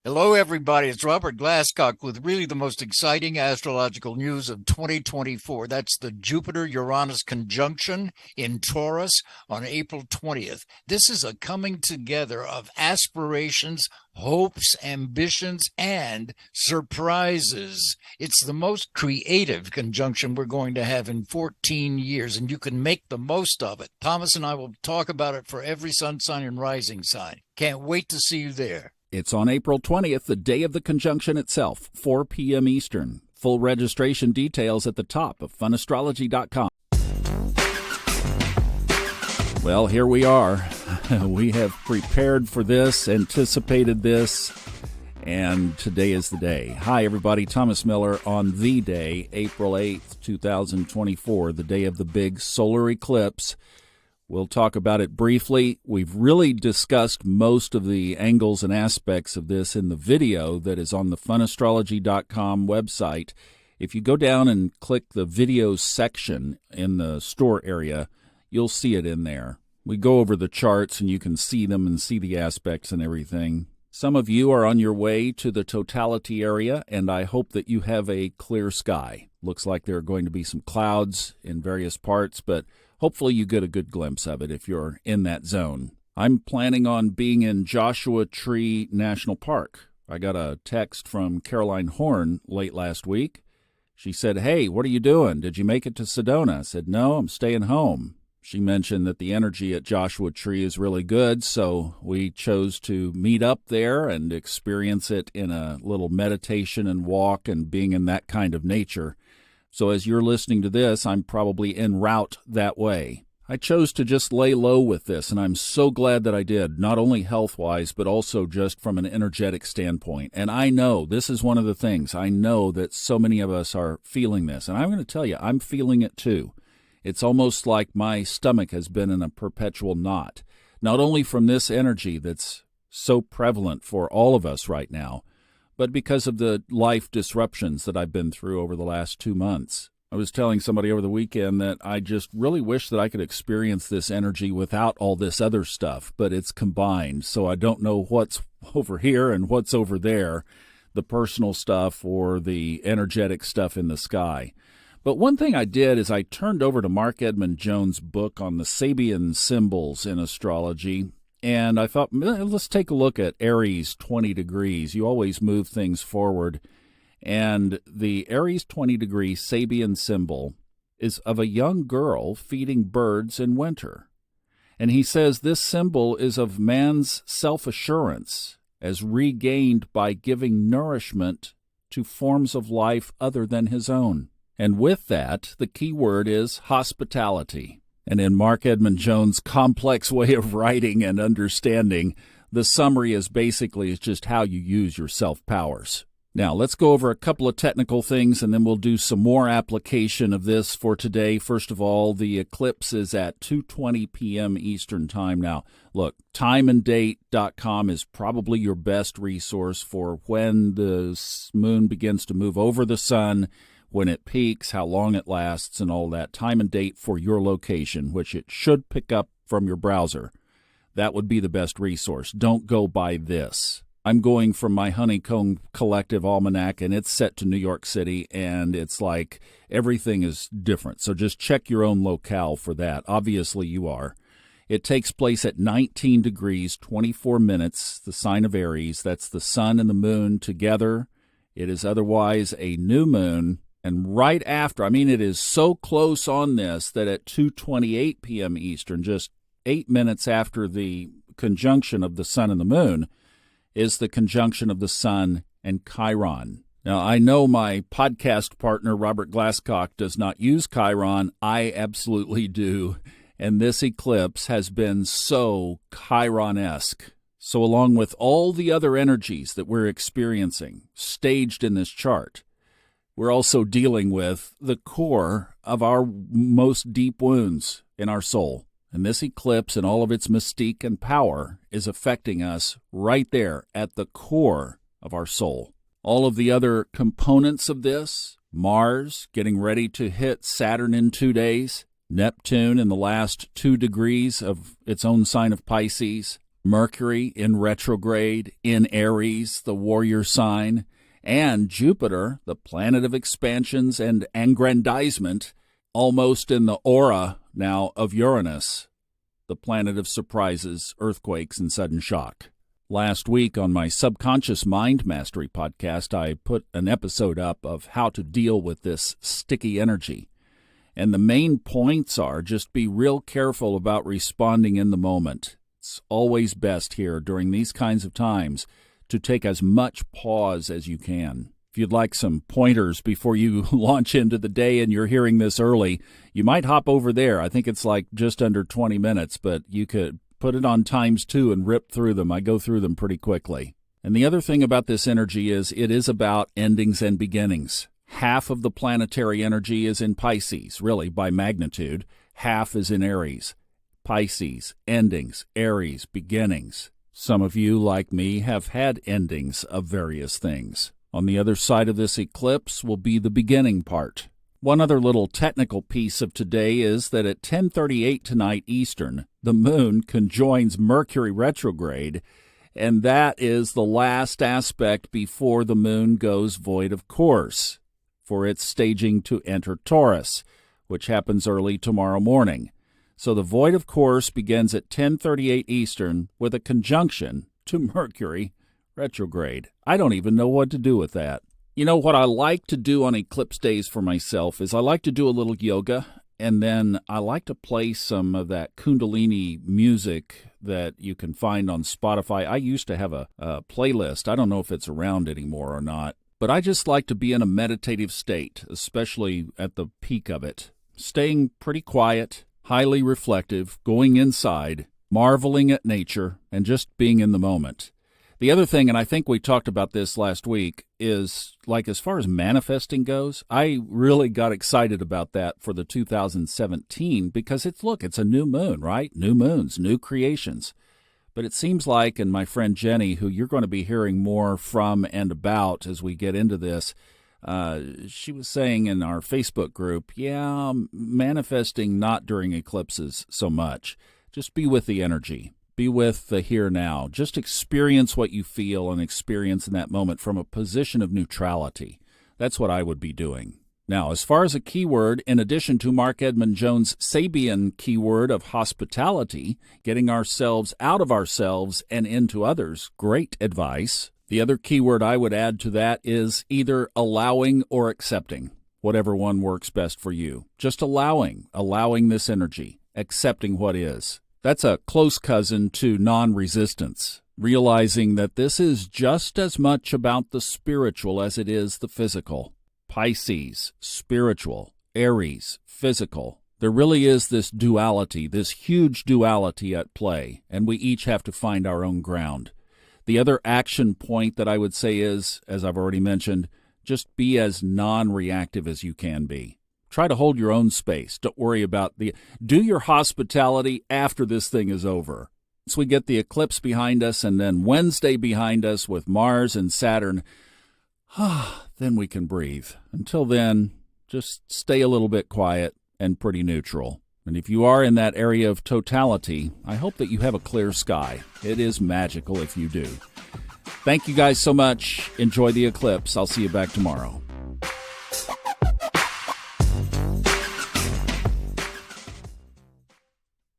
Hello, everybody. It's Robert Glasscock with really the most exciting astrological news of 2024. That's the Jupiter-Uranus conjunction in Taurus on April 20th. This is a coming together of aspirations, hopes, ambitions, and surprises. It's the most creative conjunction we're going to have in 14 years, and you can make the most of it. Thomas and I will talk about it for every sun sign and rising sign. Can't wait to see you there. It's on April 20th, the day of the conjunction itself, 4 p.m. Eastern. Full registration details at the top of funastrology.com. Well, here we are. We have prepared for this, anticipated this, and today is the day. Hi, everybody. Thomas Miller on the day, April 8th, 2024, the day of the big solar eclipse. We'll talk about it briefly. We've really discussed most of the angles and aspects of this in the video that is on the funastrology.com website. If you go down and click the videos section in the store area, you'll see it in there. We go over the charts and you can see them and see the aspects and everything. Some of you are on your way to the totality area, and I hope that you have a clear sky. Looks like there are going to be some clouds in various parts, but hopefully you get a good glimpse of it if you're in that zone. I'm planning on being in Joshua Tree National Park. I got a text from Caroline Horn late last week. She said, "Hey, what are you doing? Did you make it to Sedona?" I said, "No, I'm staying home." She mentioned that the energy at Joshua Tree is really good, so we chose to meet up there and experience it in a little meditation and walk and being in that kind of nature. So as you're listening to this, I'm probably en route that way. I chose to just lay low with this, and I'm so glad that I did, not only health-wise, but also just from an energetic standpoint. And I know, this is one of the things, I know that so many of us are feeling this. And I'm going to tell you, I'm feeling it too. It's almost like my stomach has been in a perpetual knot, not only from this energy that's so prevalent for all of us right now, but because of the life disruptions that I've been through over the last 2 months. I was telling somebody over the weekend that I just really wish that I could experience this energy without all this other stuff, but it's combined, so I don't know what's over here and what's over there, the personal stuff or the energetic stuff in the sky. But one thing I did is I turned over to Mark Edmund Jones' book on the Sabian Symbols in astrology, and I thought, let's take a look at Aries 20 degrees. You always move things forward. And the Aries 20 degree Sabian symbol is of a young girl feeding birds in winter. And he says this symbol is of man's self-assurance as regained by giving nourishment to forms of life other than his own. And with that, the key word is hospitality. And in Mark Edmund Jones' complex way of writing and understanding, the summary is basically just how you use your self-powers. Now, let's go over a couple of technical things, and then we'll do some more application of this for today. First of all, the eclipse is at 2:20 p.m. Eastern Time. Now, look, timeanddate.com is probably your best resource for when the moon begins to move over the sun, when it peaks, how long it lasts, and all that. Time and date for your location, which it should pick up from your browser. That would be the best resource. Don't go by this. I'm going from my Honeycomb Collective Almanac, and it's set to New York City, and it's like everything is different. So just check your own locale for that. Obviously, you are. It takes place at 19 degrees, 24 minutes, the sign of Aries. That's the sun and the moon together. It is otherwise a new moon. And right after, it is so close on this that at 2:28 p.m. Eastern, just 8 minutes after the conjunction of the sun and the moon, is the conjunction of the sun and Chiron. Now, I know my podcast partner, Robert Glasscock, does not use Chiron. I absolutely do. And this eclipse has been so Chiron-esque. So along with all the other energies that we're experiencing, staged in this chart, we're also dealing with the core of our most deep wounds in our soul. And this eclipse and all of its mystique and power is affecting us right there at the core of our soul. All of the other components of this, Mars getting ready to hit Saturn in 2 days, Neptune in the last 2 degrees of its own sign of Pisces, Mercury in retrograde in Aries, the warrior sign, and Jupiter, the planet of expansions and aggrandizement, almost in the aura now of Uranus, the planet of surprises, earthquakes, and sudden shock. Last week on my Subconscious Mind Mastery podcast, I put an episode up of how to deal with this sticky energy. And the main points are just be real careful about responding in the moment. It's always best here during these kinds of times to take as much pause as you can. If you'd like some pointers before you launch into the day and you're hearing this early, you might hop over there. I think it's like just under 20 minutes, but you could put it on ×2 and rip through them. I go through them pretty quickly. And the other thing about this energy is it is about endings and beginnings. Half of the planetary energy is in Pisces, really by magnitude. Half is in Aries. Pisces, endings, Aries, beginnings. Some of you, like me, have had endings of various things. On the other side of this eclipse will be the beginning part. One other little technical piece of today is that at 10:38 tonight Eastern, the moon conjoins Mercury retrograde, and that is the last aspect before the moon goes void of course for its staging to enter Taurus, which happens early tomorrow morning. So the void of course begins at 10:38 Eastern with a conjunction to Mercury retrograde. I don't even know what to do with that. You know, what I like to do on eclipse days for myself is I like to do a little yoga, and then I like to play some of that Kundalini music that you can find on Spotify. I used to have a playlist. I don't know if it's around anymore or not, but I just like to be in a meditative state, especially at the peak of it. Staying pretty quiet, highly reflective, going inside, marveling at nature, and just being in the moment. The other thing, and I think we talked about this last week, is like as far as manifesting goes, I really got excited about that for the 2017 because it's a new moon, right? New moons, new creations. But it seems like, and my friend Jenny, who you're going to be hearing more from and about as we get into this, she was saying in our Facebook group, manifesting not during eclipses so much. Just be with the energy. Be with the here now. Just experience what you feel and experience in that moment from a position of neutrality. That's what I would be doing. Now, as far as a keyword, in addition to Mark Edmund Jones' Sabian keyword of hospitality, getting ourselves out of ourselves and into others, great advice. The other keyword I would add to that is either allowing or accepting, whatever one works best for you. Just allowing this energy, accepting what is. That's a close cousin to non-resistance, realizing that this is just as much about the spiritual as it is the physical. Pisces, spiritual. Aries, physical. There really is this duality, this huge duality at play, and we each have to find our own ground. The other action point that I would say is, as I've already mentioned, just be as non-reactive as you can be. Try to hold your own space. Don't worry about do your hospitality after this thing is over. Once we get the eclipse behind us and then Wednesday behind us with Mars and Saturn, then we can breathe. Until then, just stay a little bit quiet and pretty neutral. And if you are in that area of totality, I hope that you have a clear sky. It is magical if you do. Thank you guys so much. Enjoy the eclipse. I'll see you back tomorrow.